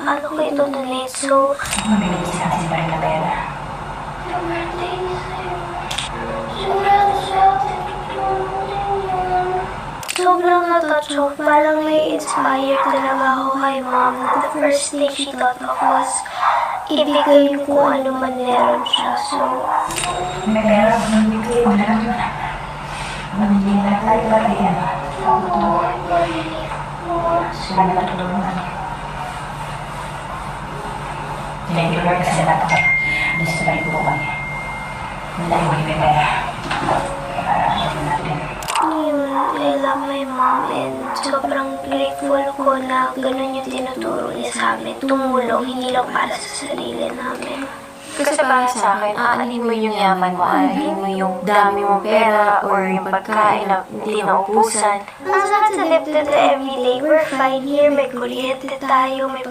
paano ko ito donate? So, Mabibigyan sa akin pa rin na pera. yung birthday ni Sir. Sobrang swerte tutulungan yun. Sobrang natouch ako. Parang may inspire talaga ako kay Mom. The first thing she thought of was ibigay yung kung ano man meron siya. So, May pera ako nang bigay mo na lang yun. Mamili na tayo para yan. Sila na natulungan. Thank you Lord kasi gusto pa rin po kami. Wala yung may pera. Para sabihin natin. yun, I love my mom and sobrang grateful ko na ganun yung tinuturo niya sa amin. Tumulong, hindi lang para sa sarili namin. Kasi para sa akin, aanin mo yung yaman mo, aanin mo yung dami mong pera or yung pagkain na hindi naubusan. Ang sakit sa dibdib na everyday, we're fine here, may kuryente tayo, may